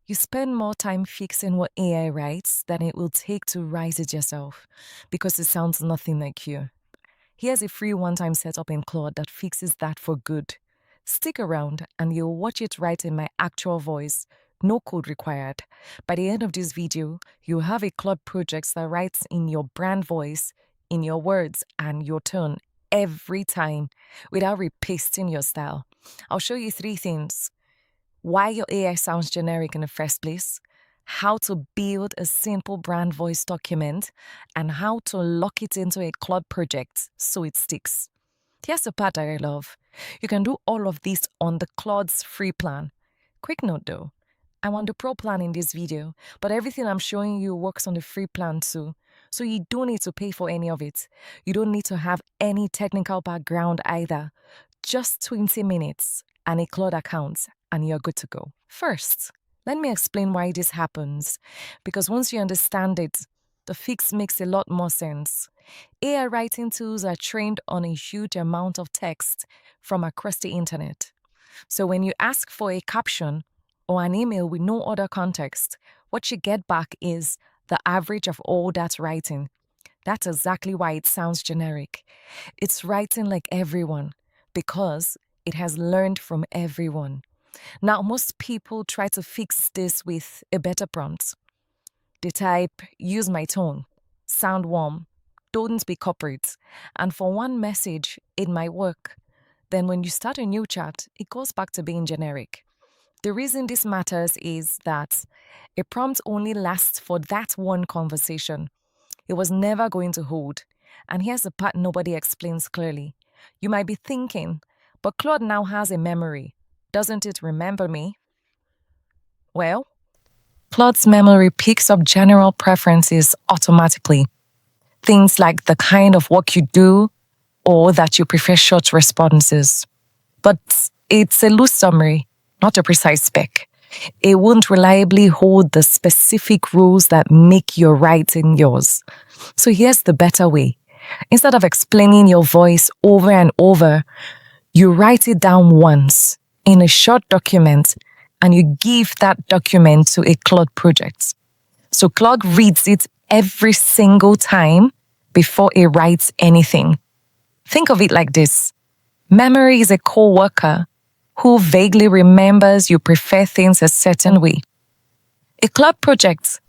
You spend more time fixing what AI writes than it will take to write it yourself because it sounds nothing like you. Here's a free one-time setup in Claude that fixes that for good. Stick around and you'll watch it write in my actual voice, no code required. By the end of this video, you'll have a Claude project that writes in your brand voice, in your words, and your tone every time without repasting your style. I'll show you 3 things: why your AI sounds generic in the first place, how to build a simple brand voice document, and how to lock it into a Claude project so it sticks. Here's the part that I love. You can do all of this on the Claude's free plan. Quick note though, I'm on the pro plan in this video, but everything I'm showing you works on the free plan too. So you don't need to pay for any of it. You don't need to have any technical background either. Just 20 minutes and a Claude account, and you're good to go. First, let me explain why this happens, because once you understand it, the fix makes a lot more sense. AI writing tools are trained on a huge amount of text from across the internet. So when you ask for a caption or an email with no other context, what you get back is the average of all that writing. That's exactly why it sounds generic. It's writing like everyone because it has learned from everyone. Now, most people try to fix this with a better prompt. They type, use my tone, sound warm, don't be corporate. And for one message, it might work. Then when you start a new chat, it goes back to being generic. The reason this matters is that a prompt only lasts for that one conversation. It was never going to hold. And here's the part nobody explains clearly. You might be thinking, but Claude now has a memory. Doesn't it remember me? Well, Claude's memory picks up general preferences automatically. Things like the kind of work you do or that you prefer short responses. But it's a loose summary, not a precise spec. It won't reliably hold the specific rules that make your writing yours. So here's the better way. Instead of explaining your voice over and over, you write it down once in a short document and you give that document to a Claude project. So Claude reads it every single time before it writes anything. Think of it like this. Memory is a co-worker who vaguely remembers you prefer things a certain way. A Claude project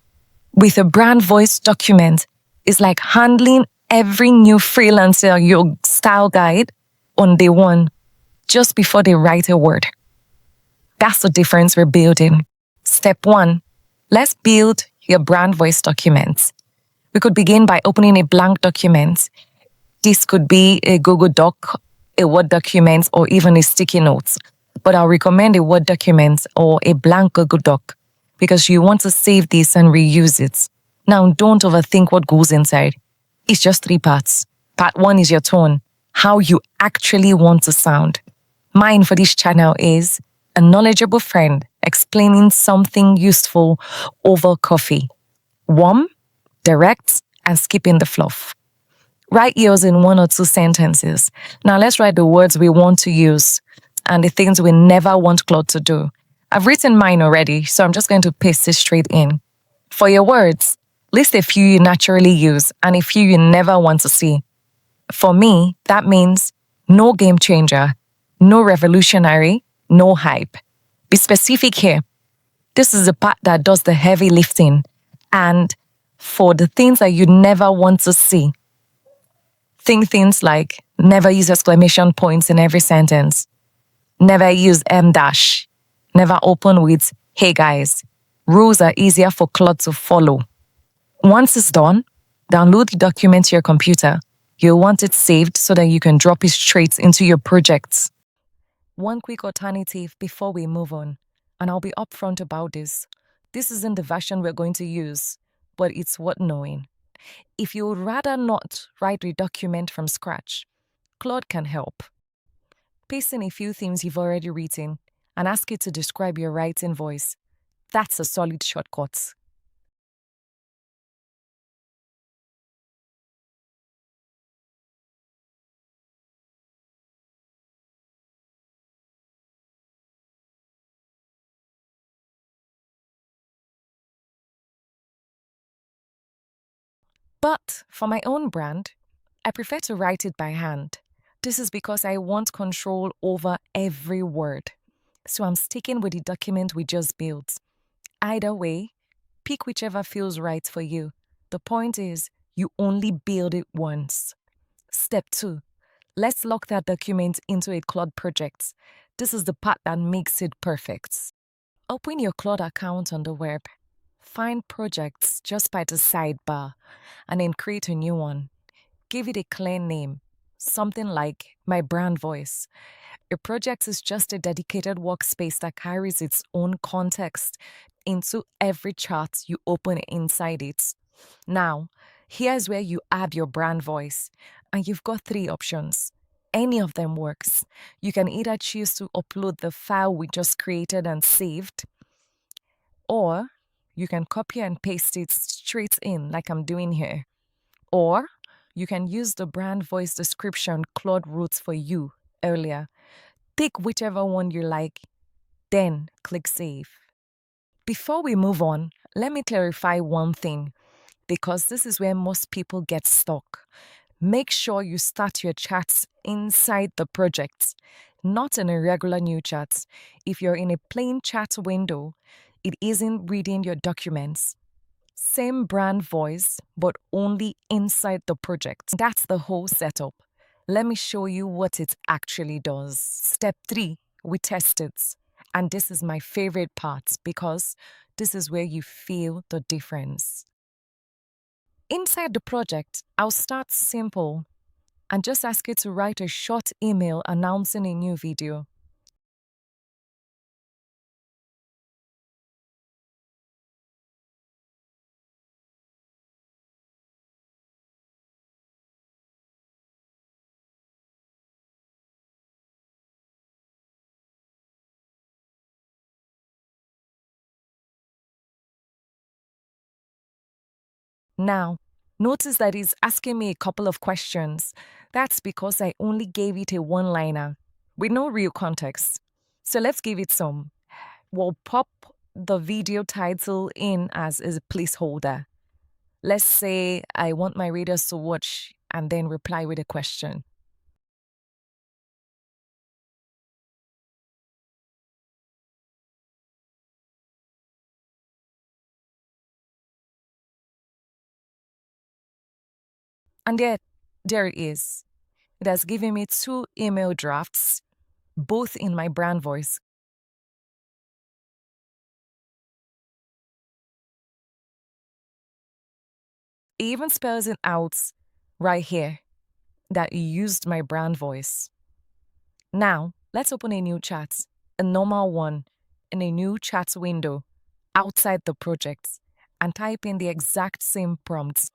with a brand voice document is like handling every new freelancer your style guide on day one, just before they write a word. That's the difference we're building. Step 1, let's build your brand voice document. We could begin by opening a blank document. This could be a Google Doc, a Word document, or even a sticky note. But I'll recommend a Word document or a blank Google Doc because you want to save this and reuse it. Now, don't overthink what goes inside. It's just 3 parts. Part 1 is your tone, how you actually want to sound. Mine for this channel is a knowledgeable friend explaining something useful over coffee. Warm, direct, and skipping the fluff. Write yours in 1 or 2 sentences. Now let's write the words we want to use and the things we never want Claude to do. I've written mine already, so I'm just going to paste it straight in. For your words, list a few you naturally use and a few you never want to see. For me, that means no game changer, no revolutionary, no hype. Be specific here. This is the part that does the heavy lifting. And for the things that you never want to see, think things like never use exclamation points in every sentence. Never use M dash. Never open with, hey guys. Rules are easier for Claude to follow. Once it's done, download the document to your computer. You'll want it saved so that you can drop it straight into your projects. One quick alternative before we move on, and I'll be upfront about this. This isn't the version we're going to use, but it's worth knowing. If you would rather not write the document from scratch, Claude can help. Paste in a few things you've already written and ask it to describe your writing voice. That's a solid shortcut. But for my own brand, I prefer to write it by hand. This is because I want control over every word. So I'm sticking with the document we just built. Either way, pick whichever feels right for you. The point is, you only build it once. Step 2. Let's lock that document into a Claude project. This is the part that makes it perfect. Open your Claude account on the web. Find projects just by the sidebar and then create a new one. Give it a clear name, something like My Brand Voice. A project is just a dedicated workspace that carries its own context into every chart you open inside it. Now, here's where you add your brand voice, and you've got 3 options. Any of them works. You can either choose to upload the file we just created and saved, or you can copy and paste it straight in like I'm doing here. Or you can use the brand voice description Claude wrote for you earlier. Pick whichever one you like, then click Save. Before we move on, let me clarify one thing, because this is where most people get stuck. Make sure you start your chats inside the project, not in a regular new chat. If you're in a plain chat window, it isn't reading your documents. Same brand voice, but only inside the project. That's the whole setup. Let me show you what it actually does. Step 3, we test it. And this is my favorite part because this is where you feel the difference. Inside the project, I'll start simple and just ask it to write a short email announcing a new video. Now, notice that it's asking me a couple of questions. That's because I only gave it a one-liner with no real context. So let's give it some. We'll pop the video title in as a placeholder. Let's say I want my readers to watch and then reply with a question. And yet, there it is. It has given me 2 email drafts, both in my brand voice. It even spells it out right here that it used my brand voice. Now, let's open a new chat, a normal one, in a new chat window outside the project, and type in the exact same prompt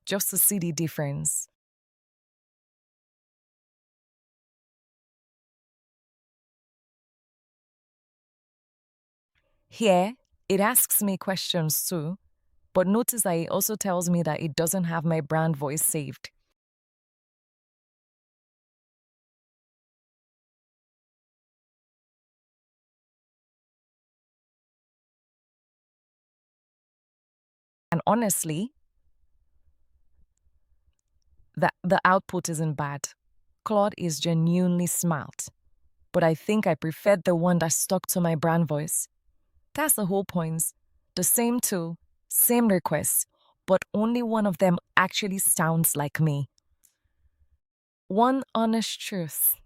just to see the difference. Here, it asks me questions too, but notice that it also tells me that it doesn't have my brand voice saved. And honestly, the output isn't bad. Claude is genuinely smart, but I think I preferred the one that stuck to my brand voice. That's the whole point. The same tool, same requests, but only one of them actually sounds like me. One honest truth.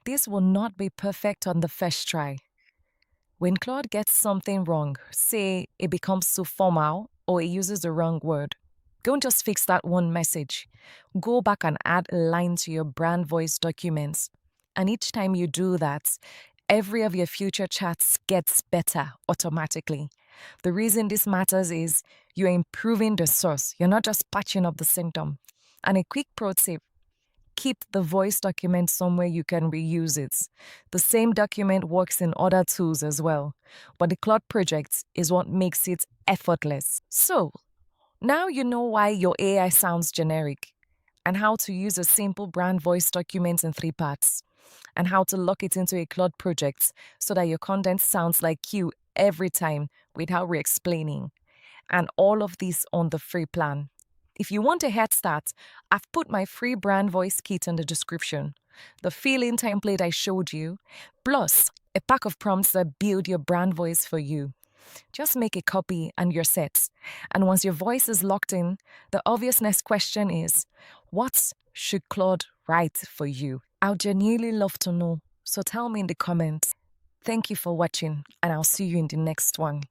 This will not be perfect on the first try. When Claude gets something wrong, say it becomes too formal or it uses the wrong word, don't just fix that one message. Go back and add a line to your brand voice documents. And each time you do that, every of your future chats gets better automatically. The reason this matters is you're improving the source. You're not just patching up the symptom. And a quick pro tip: keep the voice document somewhere you can reuse it. The same document works in other tools as well, but the Claude project is what makes it effortless. So, now you know why your AI sounds generic, and how to use a simple brand voice document in 3 parts, and how to lock it into a Claude project so that your content sounds like you every time without re-explaining. And all of this on the free plan. If you want a head start, I've put my free brand voice kit in the description. The fill-in template I showed you, plus a pack of prompts that build your brand voice for you. Just make a copy and you're set. And once your voice is locked in, the obvious next question is, what should Claude write for you? I'd genuinely love to know. So tell me in the comments. Thank you for watching, and I'll see you in the next one.